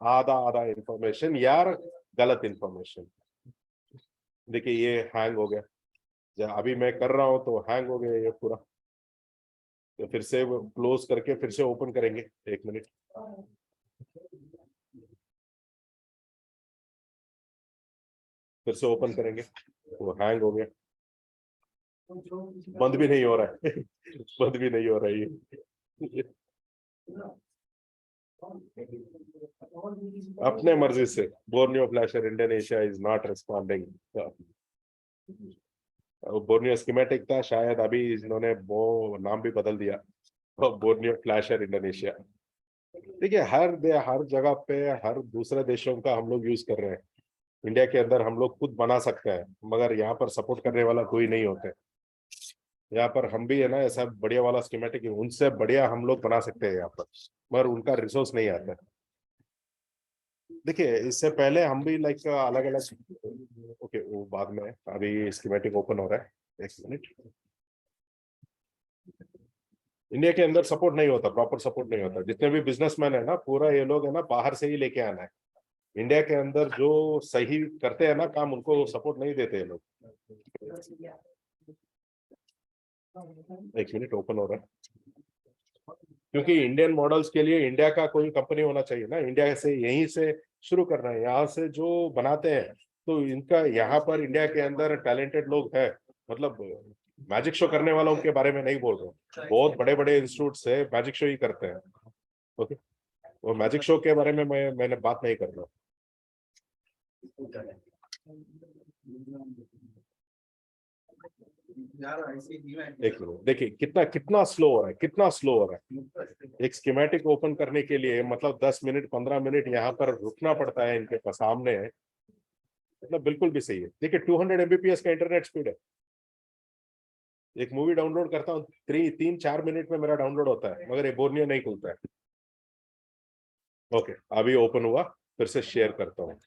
आधा आधा इंफॉर्मेशन यार, गलत इंफॉर्मेशन। देखिए ये हैंग हो गया, जब अभी मैं कर रहा हूं तो हैंग हो गया ये पूरा, तो फिर से क्लोज करके फिर से ओपन करेंगे, 1 मिनट। फिर से ओपन करेंगे तो हैंग हो गया, बंद भी नहीं हो रहा है बंद भी नहीं हो रहा है ये अपने मर्जी से। Borneo flasher Indonesia is not responding. Borneo schematic था शायद, अभी इन्होंने वो नाम भी बदल दिया, बोर्नियो फ्लैशर इंडोनेशिया। देखिए हर जगह पे हर दूसरे देशों का हम लोग यूज कर रहे हैं, इंडिया के अंदर हम लोग खुद बना सकते हैं, मगर यहाँ पर सपोर्ट करने वाला कोई नहीं होते। यहाँ पर हम भी है ना, ऐसा बढ़िया वाला स्कीमेटिक उनसे बढ़िया हम लोग बना सकते हैं यहाँ पर, मगर उनका रिसोर्स नहीं आता है। देखिए इससे पहले हम भी लाइक अलग अलग, ओके वो बाद में, अभी स्कीमेटिक ओपन हो रहा है, 1 मिनट। इंडिया के अंदर सपोर्ट नहीं होता, प्रॉपर सपोर्ट नहीं होता, जितने भी बिजनेसमैन है ना, पूरा ये लोग है ना बाहर से ही लेके आना है। इंडिया के अंदर जो सही करते हैं ना काम, उनको सपोर्ट नहीं देते ये लोग। 1 मिनट, ओपन हो रहा है, क्योंकि इंडियन मॉडल्स के लिए इंडिया का कोई कंपनी होना चाहिए ना, इंडिया से यहीं से शुरू करना है, यहाँ से जो बनाते हैं, तो इनका यहाँ पर इंडिया के अंदर टैलेंटेड लोग हैं। मतलब मैजिक शो करने वालों के बारे में नहीं बोल रहा हूँ, बहुत बड़े बड़े इंस्टीट्यूट से मैजिक शो ही करते हैं। ओके, वो मैजिक शो के बारे में मैंने बात नहीं कर रहा। एक मिनट, देखिए कितना कितना स्लो हो रहा है, कितना स्लो हो रहा है। एक स्कीमेटिक ओपन करने के लिए मतलब 10 मिनट 15 मिनट यहाँ पर रुकना पड़ता है इनके सामने, मतलब बिल्कुल भी सही है। देखिए 200 MBPS का इंटरनेट स्पीड है, एक मूवी डाउनलोड करता हूँ 3-4 मिनट में मेरा डाउनलोड होता है, मगर ये बोर्नियो नहीं खुलता है। ओके, अभी ओपन हुआ, फिर से शेयर करता हूँ,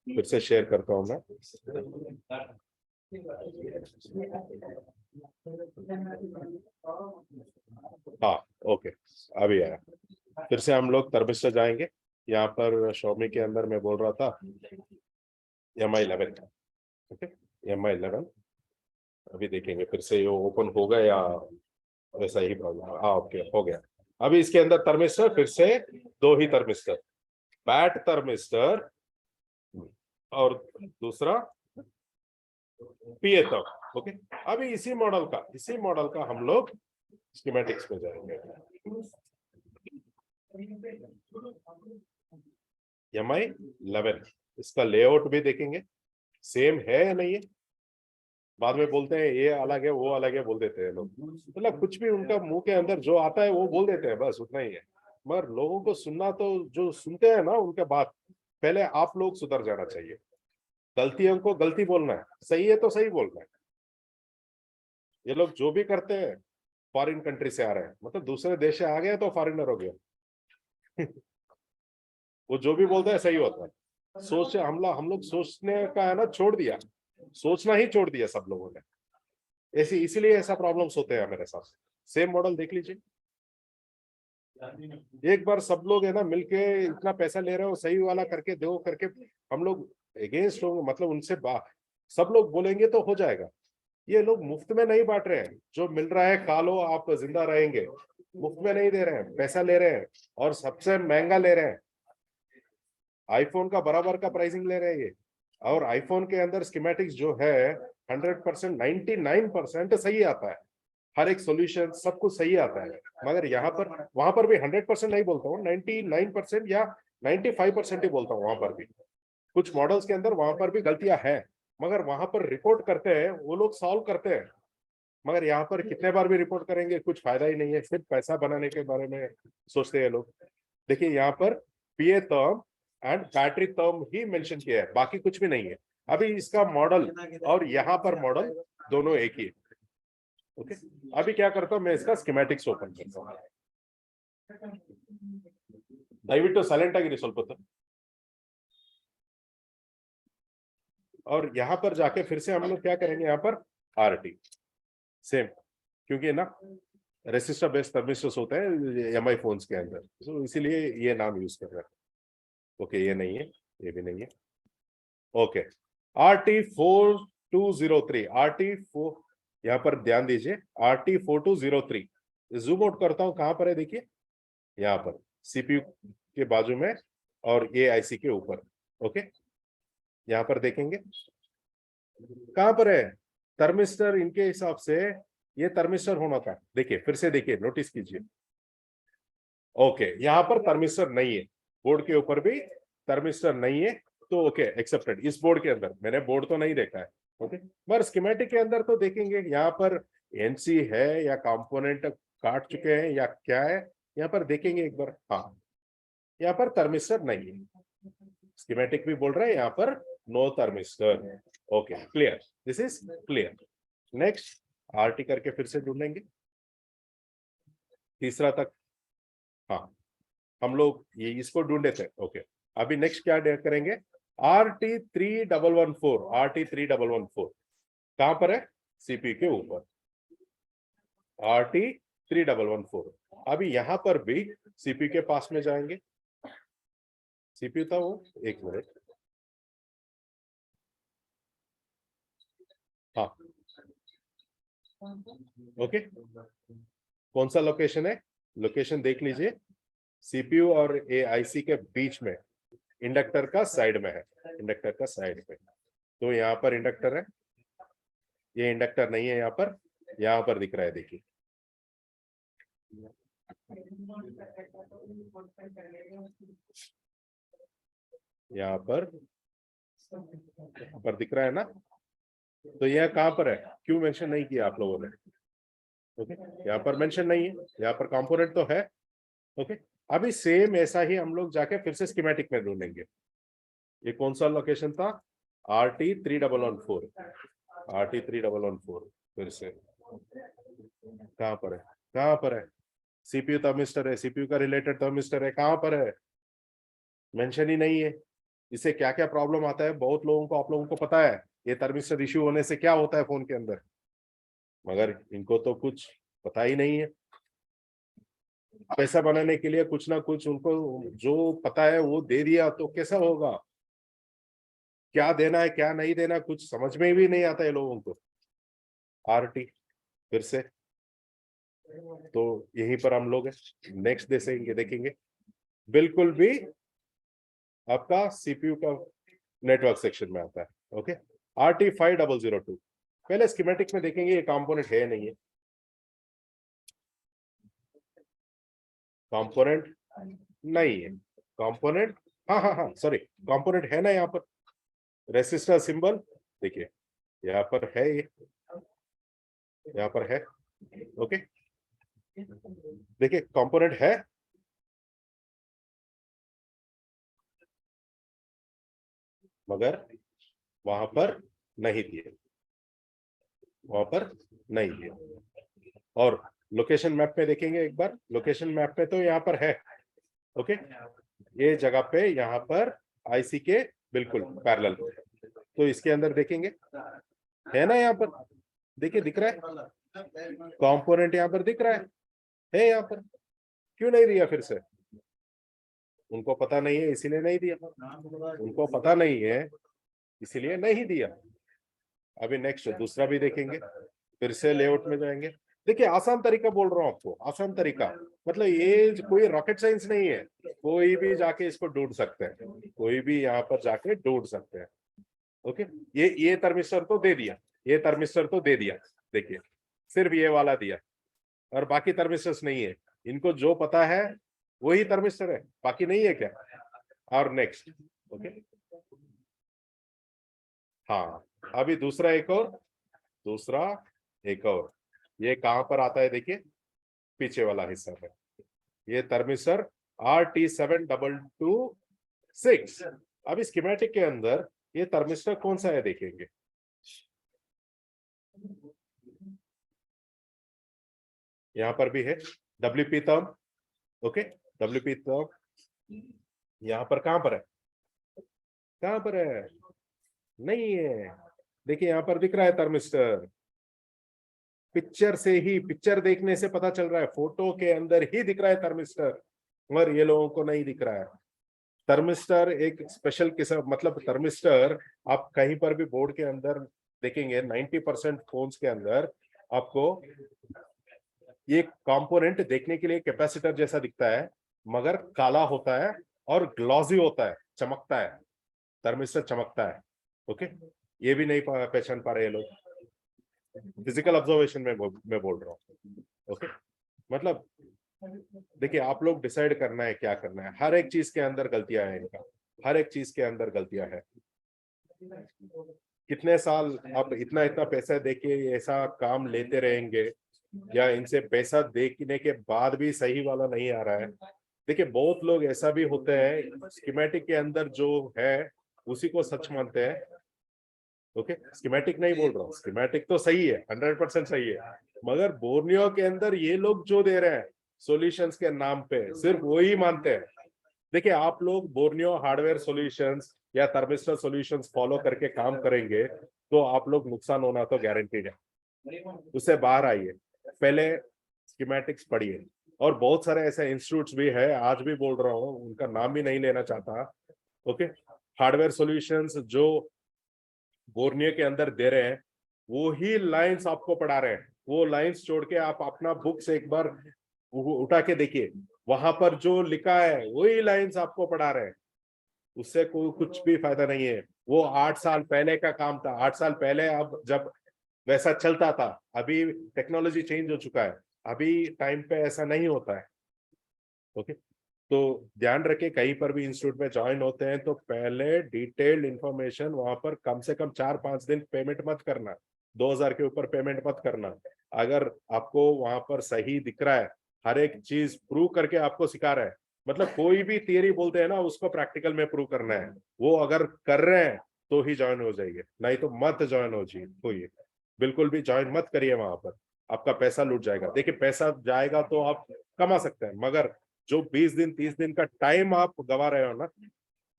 फिर से शेयर करता हूँ मैं। हाँ ओके, अभी आया। फिर से हम लोग थर्मिस्टर जाएंगे। यहाँ पर Xiaomi के अंदर मैं बोल रहा था MI11। ओके, MI11 अभी देखेंगे फिर से ये ओपन होगा या वैसा ही प्रॉब्लम। हाँ ओके, हो गया। अभी इसके अंदर थर्मिस्टर फिर से दो ही थर्मिस्टर, बैट थर्मिस्टर और दूसरा पीए तक। ओके, अभी इसी मॉडल का हम लोग स्कीमेटिक्स में जाएंगे। MI11 इसका लेआउट भी देखेंगे सेम है या नहीं है। बाद में बोलते हैं ये अलग है वो अलग है बोल देते हैं लोग, मतलब कुछ भी उनका मुंह के अंदर जो आता है वो बोल देते हैं, बस उतना ही है। मगर लोगों को सुनना तो जो सुनते हैं ना उनके बात, पहले आप लोग सुधर जाना चाहिए। गलतियों को गलती बोलना है, सही है तो सही बोलना है। ये लोग जो भी करते हैं फॉरेन कंट्री से आ रहे हैं, मतलब दूसरे देश से आ गए तो फॉरेनर हो गया। वो जो भी बोलते हैं सही होता है। सोच हम लोग सोचने का है ना छोड़ दिया, सोचना ही छोड़ दिया सब लोगों ने। ऐसी इसीलिए ऐसा प्रॉब्लम्स होते हैं मेरे साथ। सेम मॉडल देख लीजिए, एक बार सब लोग है ना मिलके इतना पैसा ले रहे हो सही वाला करके दो करके, हम लोग अगेंस्ट होंगे, मतलब उनसे सब लोग बोलेंगे तो हो जाएगा। ये लोग मुफ्त में नहीं बांट रहे हैं, जो मिल रहा है खा लो आप जिंदा रहेंगे, मुफ्त में नहीं दे रहे हैं, पैसा ले रहे हैं और सबसे महंगा ले रहे हैं। आईफोन का बराबर का प्राइसिंग ले रहे हैं ये। और आईफोन के अंदर स्कीमेटिक्स जो है 100%, 99% सही आता है, हर एक सॉल्यूशन सब कुछ सही आता है। मगर यहाँ पर वहां पर भी 100% नहीं बोलता हूँ, 99% या 95% ही बोलता हूँ। वहां पर भी कुछ मॉडल्स के अंदर वहां पर भी गलतियां हैं, मगर वहां पर रिपोर्ट करते हैं वो लोग, सॉल्व करते हैं। मगर यहाँ पर कितने बार भी रिपोर्ट करेंगे कुछ फायदा ही नहीं है, सिर्फ पैसा बनाने के बारे में सोचते हैं लोग। देखिए यहाँ पर PA term and battery term ही मेंशन किया है, बाकी कुछ भी नहीं है। अभी इसका मॉडल और यहाँ पर मॉडल दोनों एक ही है। ओके, अभी क्या करता हूँ मैं, इसका स्कीमेटिक्स ओपन करता हूँ। दयविಟ್ಟು साइलेंट आगिरी ಸ್ವಲ್ಪ ಹೊತ್ತು। और यहाँ पर जाके फिर से हम लोग क्या करेंगे, यहाँ पर RT सेम, क्योंकि ना रेसिस्टर बेस्ड थर्मिस्टर्स होते हैं MI फोन्स के अंदर, तो इसीलिए ये नाम यूज कर रहे हैं। ओके, ये नहीं है, ये भी नहीं है। ओके, RT4203, RT4, यहाँ पर ध्यान दीजिए, RT4203 जूम आउट करता हूँ, कहां पर है देखिए, यहाँ पर CPU के बाजू में और ये IC के ऊपर। ओके, यहाँ पर देखेंगे कहां पर है थर्मिस्टर, इनके हिसाब से ये थर्मिस्टर होना था। देखिए फिर से देखिए, नोटिस कीजिए। ओके, यहाँ पर थर्मिस्टर नहीं है, बोर्ड के ऊपर भी थर्मिस्टर नहीं है, तो ओके एक्सेप्टेड। इस बोर्ड के अंदर मैंने बोर्ड तो नहीं देखा है। ओके, मगर स्कीमेटिक के अंदर तो देखेंगे यहाँ पर NC है या कंपोनेंट काट चुके हैं या क्या है, यहाँ पर देखेंगे एक बार। हाँ, यहाँ पर थर्मिस्टर नहीं है, स्कीमेटिक भी बोल रहा है यहाँ पर no thermistor. Okay clear, this is clear. Next RT करके फिर से ढूंढेंगे तीसरा तक। हाँ, हम लोग ये इसको ढूंढे थे। ओके, अभी नेक्स्ट क्या करेंगे, RT3114, RT3114 कहां पर है, CPU के ऊपर, RT3114। अभी यहां पर भी CPU के पास में जाएंगे, CPU था वो, एक मिनट। हाँ ओके, कौन सा लोकेशन है, लोकेशन देख लीजिए, CPU और IC के बीच में, इंडक्टर का साइड में है, इंडक्टर का साइड में। तो यहाँ पर इंडक्टर है, ये इंडक्टर नहीं है यहाँ पर दिख रहा है देखिए। यहाँ पर दिख रहा है ना, तो यह कहां पर है, क्यों मेंशन नहीं किया आप लोगों ने। ओके, यहाँ पर मेंशन नहीं है, यहाँ पर कंपोनेंट तो है। ओके, अभी सेम ऐसा ही हम लोग जाके फिर से स्कीमेटिक में ढूंढेंगे। ये कौन सा लोकेशन था, RT3114, RT3114 फिर से कहां पर है, कहां पर है, CPU थर्मिस्टर है, CPU का रिलेटेड थर्मिस्टर है, कहां पर है, मेंशन ही नहीं है। इससे क्या क्या प्रॉब्लम आता है बहुत लोगों को, आप लोगों को पता है। ये थर्मिस्टर इश्यू होने से क्या होता है फोन के अंदर, मगर इनको तो कुछ पता ही नहीं है। पैसा बनाने के लिए कुछ ना कुछ उनको जो पता है वो दे दिया तो कैसा होगा, क्या देना है क्या नहीं देना कुछ समझ में भी नहीं आता है लोगों को। आरटी फिर से, तो यहीं पर हम लोग नेक्स्ट देखेंगे बिल्कुल भी आपका सीपीयू का नेटवर्क सेक्शन में आता है। ओके, RT5002 पहले स्कीमेटिक में देखेंगे, ये कंपोनेंट है नहीं है, कंपोनेंट नहीं है, कंपोनेंट हाँ सॉरी कंपोनेंट है ना यहाँ पर, रेसिस्टर सिंबल देखिए यहाँ पर है, ये यहाँ पर है। ओके, देखिए कंपोनेंट है, मगर वहां पर नहीं दिए, वहां पर नहीं दिए। और लोकेशन मैप पे देखेंगे एक बार, लोकेशन मैप पे तो यहाँ पर है। ओके, ये जगह पे यहाँ पर आईसी के बिल्कुल पैरेलल, तो इसके अंदर देखेंगे है ना, यहाँ पर देखिए दिख रहा है कंपोनेंट, यहाँ पर दिख रहा है यहाँ पर, क्यों नहीं दिया फिर से, उनको पता नहीं है इसीलिए नहीं दिया, उनको पता नहीं है इसीलिए नहीं दिया। अभी नेक्स्ट दूसरा भी देखेंगे, फिर से लेआउट में जाएंगे। देखिए आसान तरीका बोल रहा हूँ आपको, आसान तरीका, मतलब ये कोई रॉकेट साइंस नहीं है, कोई भी जाके इसको ढूंढ सकते हैं, कोई भी यहाँ पर जाके ढूंढ सकते हैं। ओके, ये थर्मिस्टर तो दे दिया, ये थर्मिस्टर तो दे दिया, देखिए सिर्फ ये वाला दिया और बाकी थर्मिस्टर्स नहीं है, इनको जो पता है वही थर्मिस्टर है, बाकी नहीं है क्या। और नेक्स्ट, ओके हाँ, अभी दूसरा एक और, ये कहां पर आता है देखिए, पीछे वाला हिस्सा में, ये थर्मिस्टर RT7226। अब स्कीमेटिक के अंदर ये थर्मिस्टर कौन सा है देखेंगे, यहां पर भी है WP therm. Okay, WP therm यहां पर कहां पर है, कहां पर है, नहीं है, देखिए यहां पर दिख रहा है थर्मिस्टर, पिक्चर से ही, पिक्चर देखने से पता चल रहा है, फोटो के अंदर ही दिख रहा है थर्मिस्टर, मगर ये लोगों को नहीं दिख रहा है। थर्मिस्टर एक स्पेशल किस्म, मतलब थर्मिस्टर आप कहीं पर भी बोर्ड के अंदर देखेंगे 90% फोन्स के अंदर आपको ये कंपोनेंट देखने के लिए कैपेसिटर जैसा दिखता है, मगर काला होता है और ग्लॉसी होता है, चमकता है, थर्मिस्टर चमकता है। ओके, ये भी नहीं पहचान पा रहे ये लोग, फिजिकल ऑब्जर्वेशन में मैं बोल रहा हूँ। ओके, मतलब देखिए आप लोग डिसाइड करना है क्या करना है, हर एक चीज के अंदर गलतियां हैं इनका, हर एक चीज के अंदर गलतियां हैं। कितने साल आप इतना इतना पैसा देके ऐसा काम लेते रहेंगे, या इनसे पैसा देखने के बाद भी सही वाला नहीं आ रहा है। देखिए बहुत लोग ऐसा भी होते हैं, स्कीमेटिक के अंदर जो है उसी को सच मानते हैं। ओके, स्कीमेटिक नहीं बोल रहा हूँ, स्कीमेटिक तो सही है, 100% सही है, मगर बोर्नियो के अंदर ये लोग जो दे रहे हैं सॉल्यूशंस के नाम पे सिर्फ वही मानते हैं। देखिए आप लोग बोर्नियो हार्डवेयर सॉल्यूशंस या थर्मिस्टर सॉल्यूशंस फॉलो करके काम करेंगे तो आप लोग नुकसान होना तो गारंटीड है, उससे बाहर आइए, पहले स्कीमेटिक्स पढ़िए। और बहुत सारे ऐसे इंस्टीट्यूट्स भी है, आज भी बोल रहा हूँ, उनका नाम भी नहीं लेना चाहता। ओके, हार्डवेयर सॉल्यूशंस जो बोर्नियो के अंदर दे रहे हैं वो ही लाइंस आपको पढ़ा रहे हैं, वो लाइंस छोड़ के आप अपना बुक्स एक बार उठा के देखिए, वहां पर जो लिखा है वही लाइंस आपको पढ़ा रहे हैं, उससे कोई कुछ भी फायदा नहीं है। वो 8 साल पहले का काम था, 8 साल पहले, अब जब वैसा चलता था, अभी टेक्नोलॉजी चेंज हो चुका है, अभी टाइम पे ऐसा नहीं होता है। ओके, तो ध्यान रखें कहीं पर भी इंस्टीट्यूट में ज्वाइन होते हैं तो पहले डिटेल्ड इंफॉर्मेशन वहां पर कम से कम 4-5 दिन पेमेंट मत करना, 2000 के ऊपर पेमेंट मत करना। अगर आपको वहां पर सही दिख रहा है, हर एक चीज प्रूव करके आपको सिखा रहा है, मतलब कोई भी थियरी बोलते हैं ना उसको प्रैक्टिकल में प्रूव करना है, वो अगर कर रहे हैं तो ही ज्वाइन हो जाइए, नहीं तो मत ज्वाइन होइए, बिल्कुल भी ज्वाइन मत करिए, वहां पर आपका पैसा लूट जाएगा। देखिए पैसा जाएगा तो आप कमा सकते हैं, मगर जो 20 दिन 30 दिन का टाइम आप गवा रहे हो ना,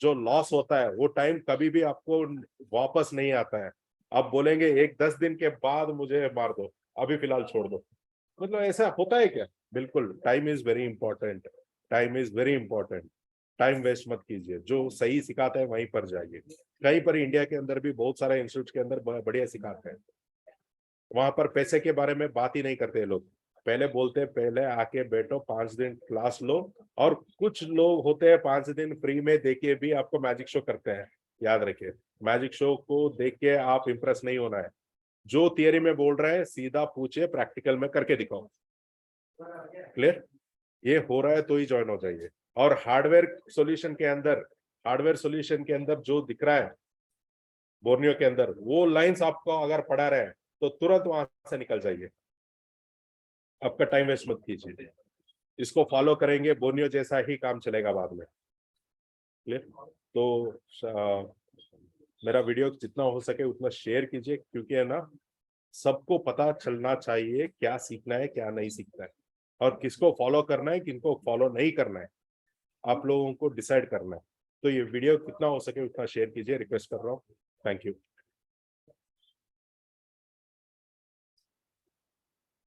जो लॉस होता है वो टाइम कभी भी आपको वापस नहीं आता है। आप बोलेंगे एक 10 दिन के बाद मुझे मार दो, अभी फिलहाल छोड़ दो, मतलब ऐसा होता है क्या? बिल्कुल, time is very important, time is very important. Time waste मत कीजिए, जो सही सिखाता है वहीं पर जाइए। कहीं पर इंडिया के अंदर भी बहुत सारे इंस्टीट्यूट के अंदर बढ़िया सिखाते हैं, वहां पर पैसे के बारे में बात ही नहीं करते लोग। पहले बोलते हैं पहले आके बैठो 5 दिन क्लास लो, और कुछ लोग होते हैं 5 दिन फ्री में देके भी आपको मैजिक शो करते हैं। याद रखिए, मैजिक शो को देख के आप इंप्रेस नहीं होना है। जो थियरी में बोल रहे हैं सीधा पूछिए, प्रैक्टिकल में करके दिखाओ। क्लियर? ये हो रहा है तो ही ज्वाइन हो जाइए। और हार्डवेयर सॉल्यूशन के अंदर जो दिख रहा है बोर्नियो के अंदर, वो लाइंस आपको अगर पढ़ा रहे हैं तो तुरंत वहां से निकल जाइए, आपका टाइम वेस्ट मत कीजिए। इसको फॉलो करेंगे, बोर्नियो जैसा ही काम चलेगा बाद में। क्लियर? तो मेरा वीडियो जितना हो सके उतना शेयर कीजिए, क्योंकि है ना, सबको पता चलना चाहिए क्या सीखना है क्या नहीं सीखना है, और किसको फॉलो करना है किनको फॉलो नहीं करना है, आप लोगों को डिसाइड करना है। तो ये वीडियो कितना हो सके उतना शेयर कीजिए, रिक्वेस्ट कर रहा हूँ। Thank you.